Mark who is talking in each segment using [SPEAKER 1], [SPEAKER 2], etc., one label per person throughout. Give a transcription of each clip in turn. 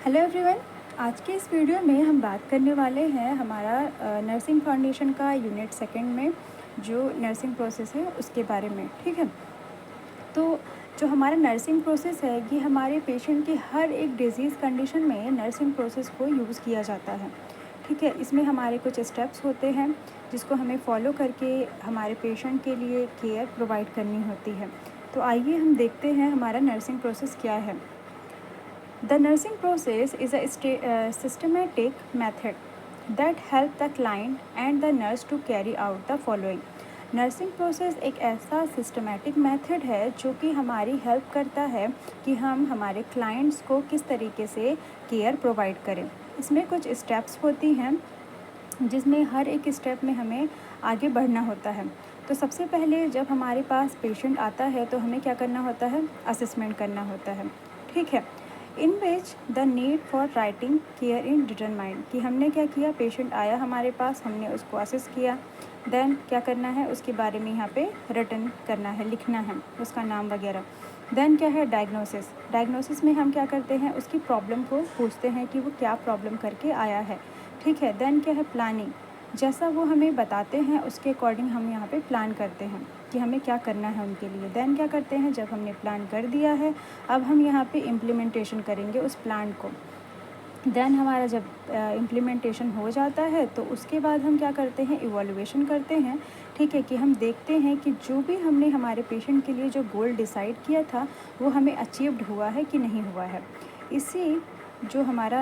[SPEAKER 1] Hello everyone. आज के इस वीडियो में हम बात करने वाले हैं हमारा नर्सिंग फाउंडेशन का यूनिट सेकंड में जो नर्सिंग प्रोसेस है उसके बारे में। ठीक है, तो जो हमारा नर्सिंग प्रोसेस है ये हमारे पेशेंट की हर एक डिजीज़ कंडीशन में नर्सिंग प्रोसेस को यूज़ किया जाता है। ठीक है, इसमें हमारे कुछ स्टेप्स होते हैं जिसको हमें फॉलो करके हमारे पेशेंट के लिए केयर प्रोवाइड करनी होती है। तो आइए हम देखते हैं हमारा नर्सिंग प्रोसेस क्या है। The nursing process is a systematic method that help the client and the nurse to carry out the following. Nursing process एक ऐसा सिस्टमेटिक मेथड है जो कि हमारी हेल्प करता है कि हम हमारे क्लाइंट्स को किस तरीके से केयर प्रोवाइड करें। इसमें कुछ स्टेप्स होती हैं जिसमें हर एक स्टेप में हमें आगे बढ़ना होता है। तो सबसे पहले जब हमारे पास पेशेंट आता है तो हमें क्या करना होता है, असेसमेंट करना होता है। ठीक है, in which the need for writing care in determined कि हमने क्या किया, पेशेंट आया हमारे पास, हमने उसको असेस किया, देन क्या करना है उसके बारे में यहाँ पे रिटन करना है, लिखना है उसका नाम वगैरह। देन क्या है डायग्नोसिस। डायग्नोसिस में हम क्या करते हैं, उसकी प्रॉब्लम को पूछते हैं कि वो क्या प्रॉब्लम करके आया है। ठीक है, देन क्या है प्लानिंग। जैसा वो हमें बताते हैं उसके अकॉर्डिंग हम यहाँ पे प्लान करते हैं कि हमें क्या करना है उनके लिए। देन क्या करते हैं, जब हमने प्लान कर दिया है अब हम यहाँ पे इम्प्लीमेंटेशन करेंगे उस प्लान को। देन हमारा जब इम्प्लीमेंटेशन हो जाता है तो उसके बाद हम क्या करते हैं, इवोल्यूएशन करते हैं। ठीक है, कि हम देखते हैं कि जो भी हमने हमारे पेशेंट के लिए जो गोल डिसाइड किया था वो हमें अचीव्ड हुआ है कि नहीं हुआ है। इसी जो हमारा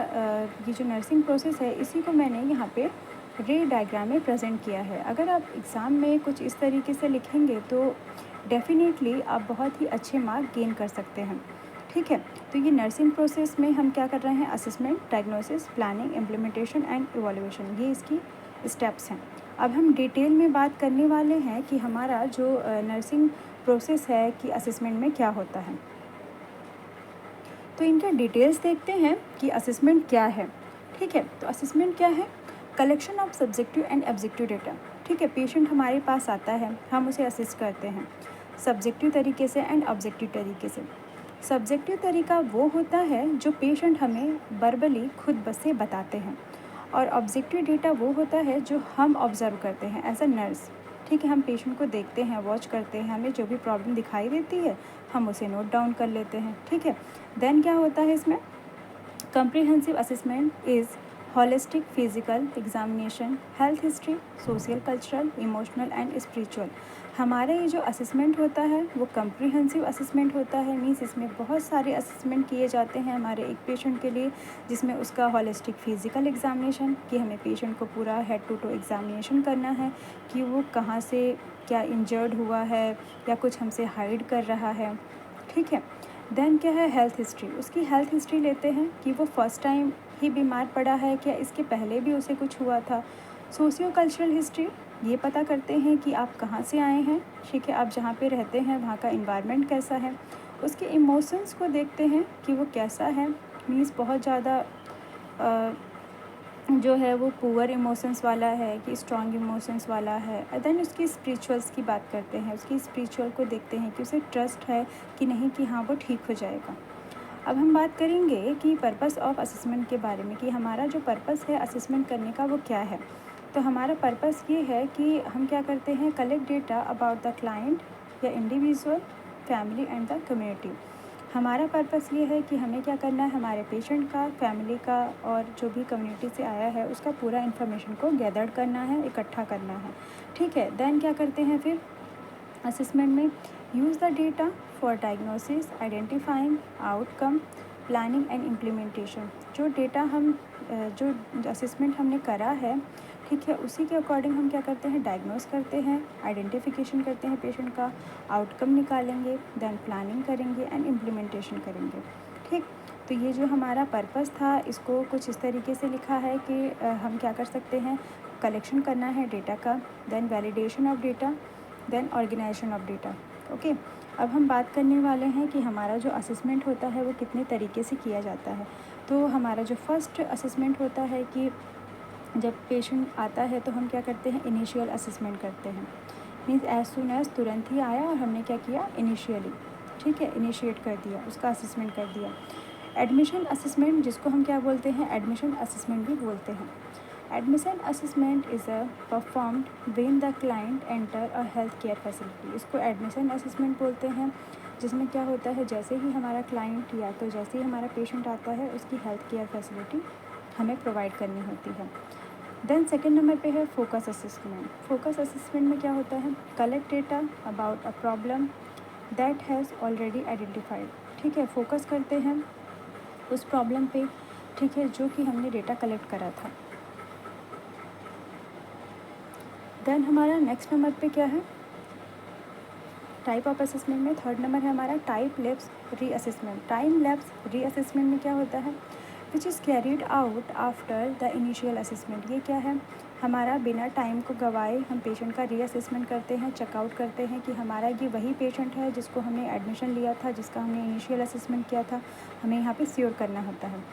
[SPEAKER 1] ये जो नर्सिंग प्रोसेस है इसी को मैंने यहाँ पे रे डायग्राम में प्रेजेंट किया है। अगर आप एग्ज़ाम में कुछ इस तरीके से लिखेंगे तो डेफिनेटली आप बहुत ही अच्छे मार्क गेन कर सकते हैं। ठीक है, तो ये नर्सिंग प्रोसेस में हम क्या कर रहे हैं, assessment, diagnosis, planning, implementation and evolution, ये इसकी स्टेप्स हैं। अब हम डिटेल में बात करने वाले हैं कि हमारा जो नर्सिंग प्रोसेस है कि असेसमेंट में क्या होता है। तो इनका डिटेल्स देखते हैं कि असेसमेंट क्या है। ठीक है, तो असेसमेंट क्या है, collection of subjective and objective data. ठीक है, पेशेंट हमारे पास आता है, हम उसे असेस करते हैं सब्जेक्टिव तरीके से एंड ऑब्जेक्टिव तरीके से। सब्जेक्टिव तरीका वो होता है जो पेशेंट हमें वर्बली खुद बस से बताते हैं, और ऑब्जेक्टिव डेटा वो होता है जो हम ऑब्ज़र्व करते हैं एज अ नर्स। ठीक है, हम पेशेंट को देखते हैं, वॉच करते हैं, हमें जो भी प्रॉब्लम दिखाई देती है हम उसे नोट डाउन कर लेते हैं। ठीक है, देन क्या होता है इसमें, comprehensive assessment is holistic physical examination, health history, social cultural, emotional and spiritual। हमारा ये जो असेसमेंट होता है वो कम्प्रीहेंसिव असेसमेंट होता है। मीन्स इसमें बहुत सारे असेसमेंट किए जाते हैं हमारे एक पेशेंट के लिए, जिसमें उसका होलिस्टिक फिज़िकल एग्जामिनेशन कि हमें पेशेंट को पूरा हेड टू टो एग्जामिनेशन करना है कि वो कहाँ से क्या इंजर्ड हुआ है या कुछ हमसे हाइड कर रहा है। ठीक है, देन क्या है हेल्थ हिस्ट्री, उसकी हेल्थ हिस्ट्री लेते हैं कि वो फर्स्ट टाइम ही बीमार पड़ा है क्या इसके पहले भी उसे कुछ हुआ था। सोशियो कल्चरल हिस्ट्री, ये पता करते हैं कि आप कहाँ से आए हैं। ठीक है, आप जहाँ पे रहते हैं वहाँ का इन्वायरमेंट कैसा है। उसके इमोशंस को देखते हैं कि वो कैसा है, मीन्स बहुत ज़्यादा जो है वो पुअर इमोशंस वाला है कि स्ट्रॉन्ग इमोशंस वाला है। देन उसकी स्पिरिचुअल्स की बात करते हैं, उसकी स्पिरिचुअल को देखते हैं कि उसे ट्रस्ट है कि नहीं कि हाँ वो ठीक हो जाएगा। अब हम बात करेंगे कि पर्पस ऑफ असेसमेंट के बारे में कि हमारा जो पर्पस है असेसमेंट करने का वो क्या है। तो हमारा पर्पस ये है कि हम क्या करते हैं, collect data about the client या individual, family and the community. हमारा पर्पस ये है कि हमें क्या करना है, हमारे पेशेंट का, फैमिली का और जो भी कम्युनिटी से आया है उसका पूरा इन्फॉर्मेशन को गैदर करना है, इकट्ठा करना है। ठीक है, देन क्या करते हैं फिर असेसमेंट में, use the data for diagnosis, identifying outcome, planning and implementation. जो डेटा हम जो असेसमेंट हमने करा है, ठीक है, उसी के अकॉर्डिंग हम क्या करते हैं, डायग्नोस करते हैं, आइडेंटिफिकेशन करते हैं पेशेंट का, आउटकम निकालेंगे, देन प्लानिंग करेंगे एंड इम्प्लीमेंटेशन करेंगे। ठीक, तो ये जो हमारा पर्पस था इसको कुछ इस तरीके से लिखा है कि हम क्या कर सकते हैं, कलेक्शन करना है डेटा का, then validation of data, then organisation of data. Okay, अब हम बात करने वाले हैं कि हमारा जो असेसमेंट होता है वो कितने तरीके से किया जाता है। तो हमारा जो फर्स्ट असेसमेंट होता है कि जब पेशेंट आता है तो हम क्या करते हैं, इनिशियल असेसमेंट करते हैं। मीन्स एज सुन एज तुरंत ही आया और हमने क्या किया, इनिशियली, ठीक है, इनिशिएट कर दिया, उसका असेसमेंट कर दिया। एडमिशन असेसमेंट, जिसको हम क्या बोलते हैं, एडमिशन असेसमेंट भी बोलते हैं। Admission assessment is a performed when the client enter a health care facility. इसको एडमिशन असेसमेंट बोलते हैं, जिसमें क्या होता है, जैसे ही हमारा क्लाइंट या तो जैसे ही हमारा पेशेंट आता है उसकी हेल्थ केयर फैसिलिटी हमें प्रोवाइड करनी होती है। देन सेकेंड नंबर पे है फोकस असेसमेंट। फोकस असेसमेंट में क्या होता है, collect data about a problem that has already identified. ठीक है, फोकस करते हैं उस प्रॉब्लम पे, ठीक है, जो कि हमने डेटा कलेक्ट करा था। देन हमारा नेक्स्ट नंबर पे क्या है, टाइप ऑफ असेसमेंट में थर्ड नंबर है हमारा time lapse reassessment. Time lapse reassessment में क्या होता है, which is carried out after the initial assessment. ये क्या है, हमारा बिना टाइम को गवाए हम पेशेंट का रीअसेसमेंट करते हैं, चेकआउट करते हैं कि हमारा ये वही पेशेंट है जिसको हमने एडमिशन लिया था, जिसका हमने इनिशियल असेसमेंट किया था, हमें यहाँ पे श्योर करना होता है।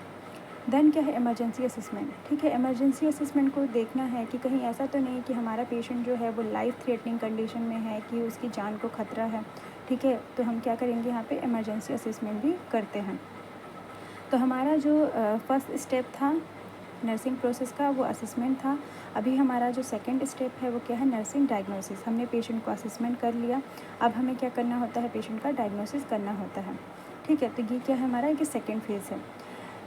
[SPEAKER 1] देन क्या है, इमरजेंसी असेसमेंट। ठीक है, इमरजेंसी असेसमेंट को देखना है कि कहीं ऐसा तो नहीं कि हमारा पेशेंट जो है वो लाइफ थ्रेटनिंग कंडीशन में है, कि उसकी जान को खतरा है। ठीक है, तो हम क्या करेंगे, यहाँ पे इमरजेंसी असेसमेंट भी करते हैं। तो हमारा जो फर्स्ट स्टेप था नर्सिंग प्रोसेस का, वो असेसमेंट था। अभी हमारा जो सेकंड स्टेप है वो क्या है, नर्सिंग डायग्नोसिस। हमने पेशेंट को असेसमेंट कर लिया, अब हमें क्या करना होता है, पेशेंट का डायग्नोसिस करना होता है। ठीक है, तो ये क्या है हमारा, ये सेकेंड फेज़ है।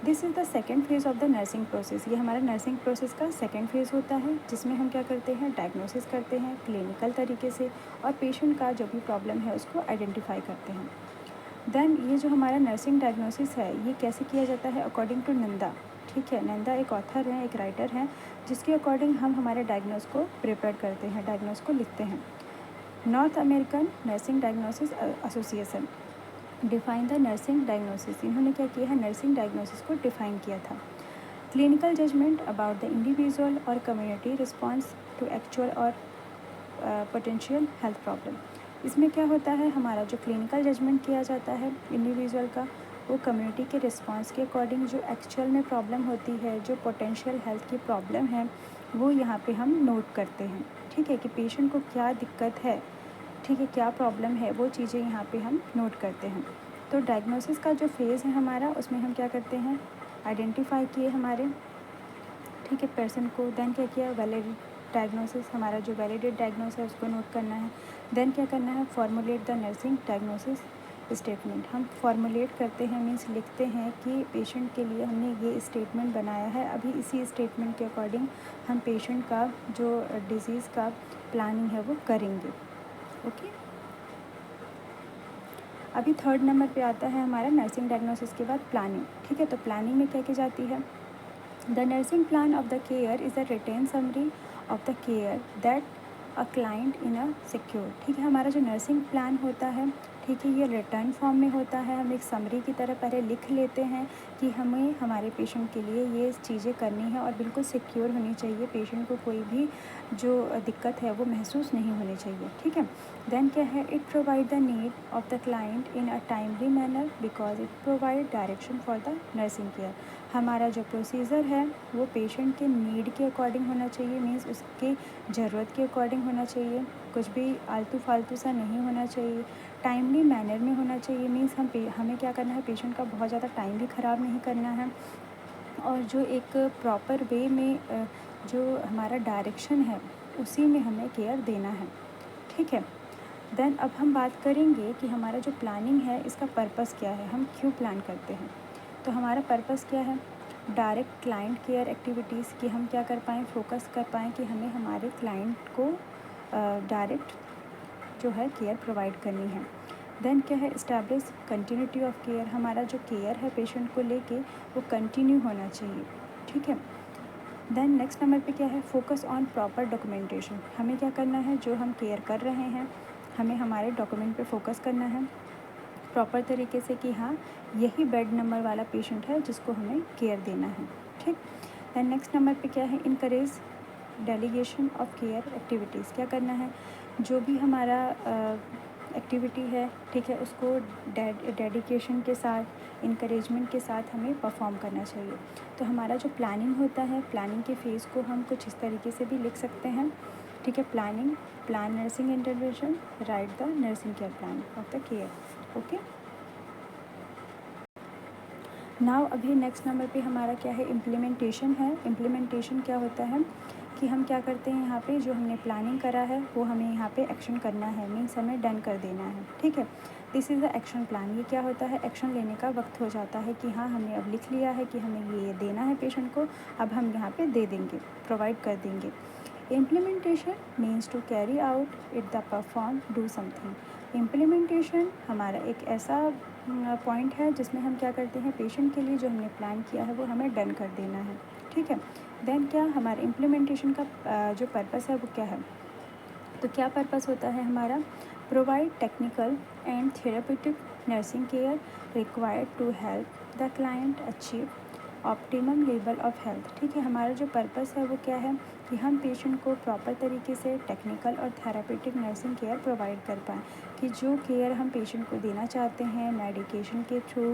[SPEAKER 1] This is the second phase of the nursing process. ये हमारा नर्सिंग प्रोसेस का सेकेंड फेज़ होता है, जिसमें हम क्या करते हैं, डायग्नोसिस करते हैं क्लिनिकल तरीके से, और पेशेंट का जो भी प्रॉब्लम है उसको आइडेंटिफाई करते हैं। देन ये जो हमारा नर्सिंग डायग्नोसिस है, ये कैसे किया जाता है, अकॉर्डिंग टू नंदा। ठीक है, नंदा एक ऑथर हैं, एक राइटर हैं, जिसके अकॉर्डिंग हम हमारे डायग्नोस को प्रिपेयर करते हैं, डायग्नोस को लिखते हैं। North American nursing diagnosis association define the nursing diagnosis. इन्होंने क्या किया है, नर्सिंग डायग्नोसिस को डिफाइन किया था। Clinical judgement about the individual और कम्युनिटी रिस्पॉन्स टू एक्चुअल और पोटेंशियल हेल्थ प्रॉब्लम। इसमें क्या होता है, हमारा जो क्लिनिकल जजमेंट किया जाता है इंडिविजुअल का, वो कम्युनिटी के रिस्पॉन्स के अकॉर्डिंग जो एक्चुअल में प्रॉब्लम होती है, जो पोटेंशियल हेल्थ की प्रॉब्लम है, वो यहाँ पे हम नोट करते हैं। ठीक है, कि पेशेंट को क्या दिक्कत है, ठीक है, क्या प्रॉब्लम है, वो चीज़ें यहाँ पे हम नोट करते हैं। तो डायग्नोसिस का जो फेज़ है हमारा, उसमें हम क्या करते हैं, आइडेंटिफाई किए हमारे, ठीक है, पर्सन को। देन क्या किया, वैलिड डायग्नोसिस, हमारा जो वैलिडेट डायग्नोसिस है उसको नोट करना है। देन क्या करना है, formulate the nursing diagnosis statement. हम फॉर्मुलेट करते हैं, मीन्स लिखते हैं कि पेशेंट के लिए हमने ये स्टेटमेंट बनाया है। अभी इसी स्टेटमेंट के अकॉर्डिंग हम पेशेंट का जो डिज़ीज़ का प्लानिंग है वो करेंगे। ओके, अभी थर्ड नंबर पे आता है हमारा नर्सिंग डायग्नोसिस के बाद प्लानिंग। ठीक है, तो प्लानिंग में क्या की जाती है, the nursing plan of the care is a written summary of the care that a client in a secure. ठीक है, हमारा जो नर्सिंग प्लान होता है, ठीक है, ये रिटर्न फॉर्म में होता है। हम एक समरी की तरह पहले लिख लेते हैं कि हमें हमारे पेशेंट के लिए ये चीज़ें करनी है, और बिल्कुल सिक्योर होनी चाहिए, पेशेंट को कोई भी जो दिक्कत है वो महसूस नहीं होनी चाहिए। ठीक है, देन क्या है, it provide the need of the client in a timely manner because it provide direction for the nursing care. हमारा जो प्रोसीजर है वो पेशेंट के नीड के अकॉर्डिंग होना चाहिए, मीन्स उसके ज़रूरत के अकॉर्डिंग होना चाहिए, कुछ भी आलतू फालतू सा नहीं होना चाहिए, टाइमली मैनर में होना चाहिए। मीन्स हमें क्या करना है, पेशेंट का बहुत ज़्यादा टाइम भी ख़राब नहीं करना है, और जो एक प्रॉपर वे में जो हमारा डायरेक्शन है उसी में हमें केयर देना है। ठीक है, देन अब हम बात करेंगे कि हमारा जो प्लानिंग है इसका पर्पस क्या है, हम क्यों प्लान करते हैं। तो हमारा पर्पस क्या है, डायरेक्ट क्लाइंट केयर एक्टिविटीज़ की हम क्या कर पाएँ, फोकस कर पाएँ कि हमें हमारे क्लाइंट को डायरेक्ट जो है केयर प्रोवाइड करनी है। देन क्या है, इस्टेब्लिश कंटिन्यूटी ऑफ केयर। हमारा जो केयर है पेशेंट को लेके वो कंटिन्यू होना चाहिए। ठीक है, देन नेक्स्ट नंबर पे क्या है, फोकस ऑन प्रॉपर डॉक्यूमेंटेशन। हमें क्या करना है, जो हम केयर कर रहे हैं हमें हमारे डॉक्यूमेंट पे फोकस करना है प्रॉपर तरीके से, कि हाँ यही बेड नंबर वाला पेशेंट है जिसको हमें केयर देना है। ठीक, देन नेक्स्ट नंबर पे क्या है, encourage delegation of care activities. क्या करना है, जो भी हमारा एक्टिविटी है, ठीक है, उसको डेडिकेशन के साथ, इनकरेजमेंट के साथ हमें परफॉर्म करना चाहिए। तो हमारा जो प्लानिंग होता है, प्लानिंग के फेज़ को हम कुछ इस तरीके से भी लिख सकते हैं। ठीक है, planning, plan nursing intervention, right the nursing care plan of the care. Okay, now अभी नेक्स्ट नंबर पे हमारा क्या है, इम्प्लीमेंटेशन है। इम्प्लीमेंटेशन क्या होता है कि हम क्या करते हैं, यहाँ पे जो हमने प्लानिंग करा है वो हमें यहाँ पे एक्शन करना है, मीन्स हमें डन कर देना है, ठीक है। This is the action plan. ये क्या होता है, एक्शन लेने का वक्त हो जाता है कि हाँ हमने अब लिख लिया है कि हमें ये देना है पेशेंट को, अब हम यहाँ पे दे देंगे, प्रोवाइड कर देंगे। Implementation means to carry out it the perform do something. Implementation हमारा एक ऐसा पॉइंट है जिसमें हम क्या करते हैं, पेशेंट के लिए जो हमने प्लान किया है वो हमें डन कर देना है, ठीक है। देन क्या हमारे इम्प्लीमेंटेशन का जो पर्पस है वो क्या है, तो क्या पर्पस होता है हमारा, provide technical and therapeutic nursing care required to help the client achieve optimum level of health, ठीक है। हमारा जो पर्पस है वो क्या है कि हम पेशेंट को प्रॉपर तरीके से टेक्निकल और थेरापेटिक नर्सिंग केयर प्रोवाइड कर पाएँ, कि जो केयर हम पेशेंट को देना चाहते हैं मेडिकेशन के थ्रू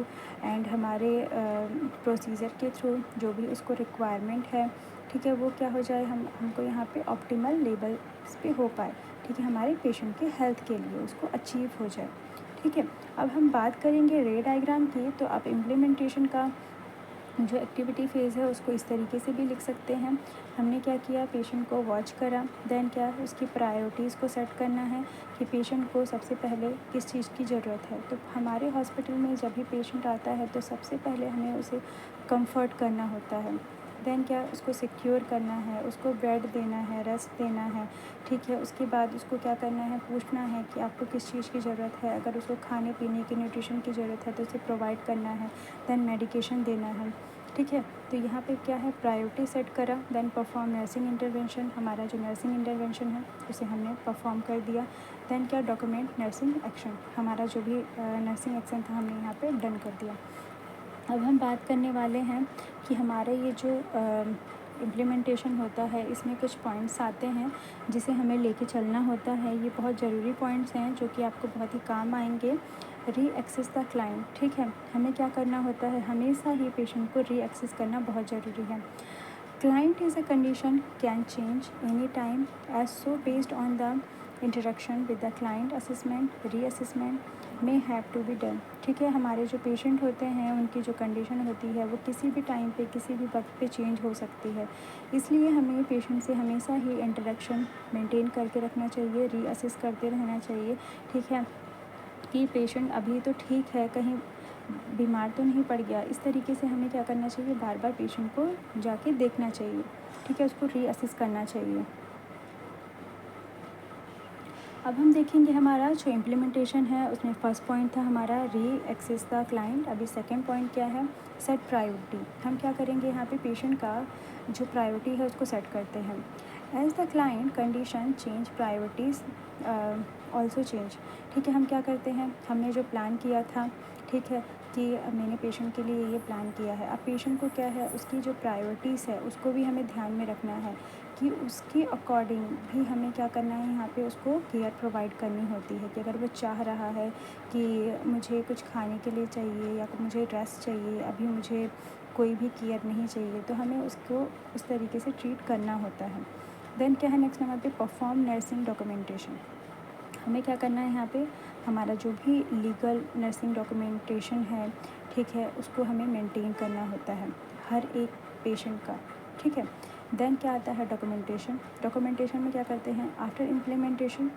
[SPEAKER 1] एंड हमारे प्रोसीजर के थ्रू, जो भी उसको रिक्वायरमेंट है, ठीक है, वो क्या हो जाए, हमको यहाँ पे ऑप्टिमल लेवल्स पे हो पाए, ठीक है, हमारे पेशेंट के हेल्थ के लिए उसको अचीव हो जाए, ठीक है। अब हम बात करेंगे रे डायग्राम की, तो आप इम्प्लीमेंटेशन का जो एक्टिविटी फ़ेज़ है उसको इस तरीके से भी लिख सकते हैं। हमने क्या किया, पेशेंट को वॉच करा, देन क्या उसकी प्रायोरिटीज़ को सेट करना है कि पेशेंट को सबसे पहले किस चीज़ की ज़रूरत है। तो हमारे हॉस्पिटल में जब भी पेशेंट आता है तो सबसे पहले हमें उसे कंफर्ट करना होता है, देन क्या उसको सिक्योर करना है, उसको बेड देना है, रेस्ट देना है, ठीक है। उसके बाद उसको क्या करना है, पूछना है कि आपको किस चीज़ की ज़रूरत है, अगर उसको खाने पीने की न्यूट्रिशन की ज़रूरत है तो उसे प्रोवाइड करना है, देन मेडिकेशन देना है, ठीक है। तो यहाँ पे क्या है, प्रायोरिटी सेट करा, देन परफॉर्म नर्सिंग इंटरवेंशन, हमारा जो नर्सिंग इंटरवेंशन है उसे हमने परफॉर्म कर दिया, देन क्या डॉक्यूमेंट नर्सिंग एक्शन, हमारा जो भी नर्सिंग एक्शन था हमने यहाँ पे डन कर दिया। अब हम बात करने वाले हैं कि हमारा ये जो इम्प्लीमेंटेशन होता है इसमें कुछ पॉइंट्स आते हैं जिसे हमें लेके चलना होता है। ये बहुत ज़रूरी पॉइंट्स हैं जो कि आपको बहुत ही काम आएंगे। री एक्सेस द क्लाइंट, ठीक है, हमें क्या करना होता है, हमेशा ही पेशेंट को री एक्सेस करना बहुत ज़रूरी है। Client is a condition can change any time as so based on the interaction with the client assessment reassessment may have to be done, ठीक है। हमारे जो पेशेंट होते हैं उनकी जो कंडीशन होती है वो किसी भी टाइम पे किसी भी वक्त पे चेंज हो सकती है, इसलिए हमें पेशेंट से हमेशा ही इंटरेक्शन मेंटेन करके रखना चाहिए, री असेस करते रहना चाहिए, ठीक है, कि पेशेंट अभी तो ठीक है, कहीं बीमार तो नहीं पड़ गया। इस तरीके से हमें क्या करना चाहिए, बार बार पेशेंट को जाके देखना चाहिए, ठीक है, उसको री असेस करना चाहिए। अब हम देखेंगे हमारा जो इम्प्लीमेंटेशन है उसमें फ़र्स्ट पॉइंट था हमारा री एक्सेस द क्लाइंट। अभी सेकंड पॉइंट क्या है, सेट प्रायोरिटी। हम क्या करेंगे, यहाँ पे पेशेंट का जो प्रायोरिटी है उसको सेट करते हैं। As the client condition change priorities also change, ठीक है। हम क्या करते हैं, हमने जो प्लान किया था, ठीक है, कि मैंने पेशेंट के लिए ये प्लान किया है, अब पेशेंट को क्या है उसकी जो प्रायोरिटीज़ है उसको भी हमें ध्यान में रखना है कि उसके अकॉर्डिंग भी हमें क्या करना है, यहाँ पे उसको केयर प्रोवाइड करनी होती है। कि अगर वो चाह रहा है कि मुझे कुछ खाने के लिए चाहिए या मुझे रेस्ट चाहिए, अभी मुझे कोई भी केयर नहीं चाहिए, तो हमें उसको उस तरीके से ट्रीट करना होता है। देन क्या है नेक्स्ट नंबर पे, परफॉर्म नर्सिंग डॉक्यूमेंटेशन। हमें क्या करना है यहाँ पे, हमारा जो भी लीगल नर्सिंग डॉक्यूमेंटेशन है, ठीक है, उसको हमें मेंटेन करना होता है हर एक पेशेंट का, ठीक है। देन क्या आता है, डॉक्यूमेंटेशन। डॉक्यूमेंटेशन में क्या करते हैं, after implementation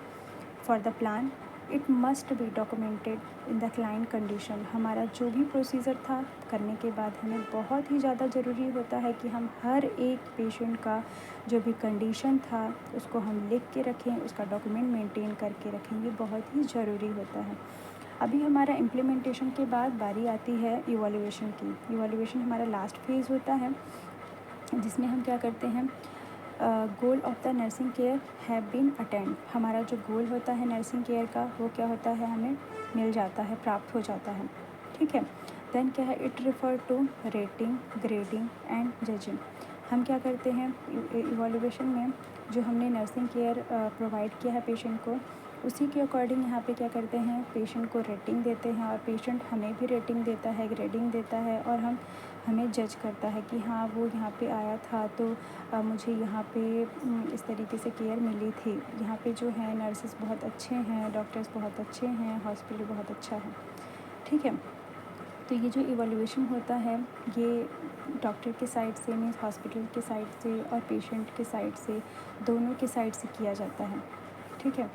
[SPEAKER 1] for the plan it must be documented in the client condition. हमारा जो भी प्रोसीजर था करने के बाद हमें बहुत ही ज़्यादा ज़रूरी होता है कि हम हर एक पेशेंट का जो भी कंडीशन था उसको हम लिख के रखें, उसका डॉक्यूमेंट मेंटेन करके रखें, ये बहुत ही ज़रूरी होता है। अभी हमारा इम्प्लीमेंटेशन के बाद बारी आती है इवैल्यूएशन की। इवैल्यूएशन हमारा लास्ट फेज़ होता है जिसमें हम क्या करते हैं, goal of the nursing care have been attend. हमारा जो गोल होता है नर्सिंग केयर का वो क्या होता है, हमें मिल जाता है, प्राप्त हो जाता है, ठीक है। देन क्या है, it refer to rating grading and judging. हम क्या करते हैं इवैल्यूएशन में, जो हमने नर्सिंग केयर प्रोवाइड किया है पेशेंट को, उसी के अकॉर्डिंग यहाँ पे क्या करते हैं, पेशेंट को रेटिंग देते हैं और पेशेंट हमें भी रेटिंग देता है, ग्रेडिंग देता है, और हमें जज करता है कि हाँ वो यहाँ पे आया था तो मुझे यहाँ पे इस तरीके से केयर मिली थी, यहाँ पे जो है नर्सेस बहुत अच्छे हैं, डॉक्टर्स बहुत अच्छे हैं, हॉस्पिटल बहुत अच्छा है, ठीक है। तो ये जो इवैल्यूएशन होता है ये डॉक्टर के साइड से, मीन्स हॉस्पिटल के साइड से और पेशेंट के साइड से, दोनों के साइड से किया जाता है, ठीक है।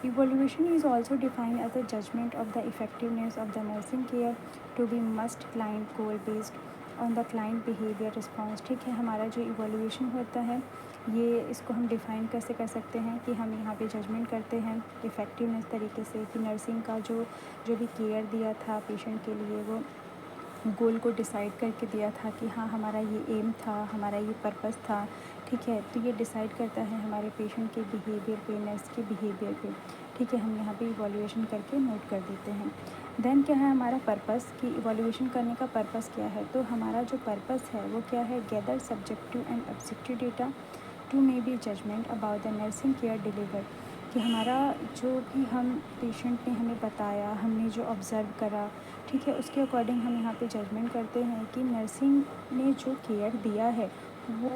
[SPEAKER 1] Evaluation is also defined as the judgement of the effectiveness of the nursing care to be must client goal based on the client behaviour response, ठीक है। हमारा जो इवैल्यूएशन होता है ये इसको हम डिफ़ाइन कैसे कर सकते हैं कि हम यहाँ पे जजमेंट करते हैं इफ़ेक्टिवनेस तरीके से कि नर्सिंग का जो भी केयर दिया था पेशेंट के लिए वो गोल को डिसाइड करके दिया था कि हाँ हमारा ये एम था, हमारा ये पर्पस था, ठीक है। तो ये डिसाइड करता है हमारे पेशेंट के बिहेवियर पे, नर्स के बिहेवियर पे, ठीक है। हम यहाँ पे इवैल्यूएशन करके नोट कर देते हैं। देन क्या है हमारा पर्पस, कि इवैल्यूएशन करने का पर्पस क्या है। तो हमारा जो पर्पस है वो क्या है, gather subjective and objective data to may be judgement about the nursing care deliver, कि हमारा जो भी हम पेशेंट ने हमें बताया, हमने जो ऑब्ज़र्व करा, ठीक है, उसके अकॉर्डिंग हम यहाँ पे जजमेंट करते हैं कि नर्सिंग ने जो केयर दिया है वो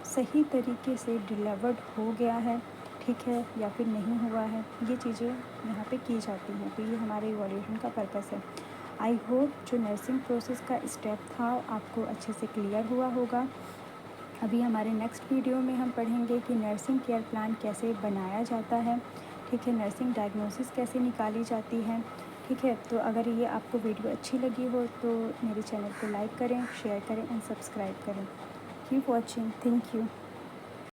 [SPEAKER 1] सही तरीके से डिलीवर्ड हो गया है, ठीक है, या फिर नहीं हुआ है। ये चीज़ें यहाँ पे की जाती हैं, तो ये हमारे इवैल्यूएशन का पर्पस है। आई होप जो नर्सिंग प्रोसेस का स्टेप था आपको अच्छे से क्लियर हुआ होगा। अभी हमारे नेक्स्ट वीडियो में हम पढ़ेंगे कि नर्सिंग केयर प्लान कैसे बनाया जाता है, ठीक है, नर्सिंग डायग्नोसिस कैसे निकाली जाती है, ठीक है। तो अगर ये आपको वीडियो अच्छी लगी हो तो मेरे चैनल को लाइक करें, शेयर करें एंड सब्सक्राइब करें। Keep watching, thank you.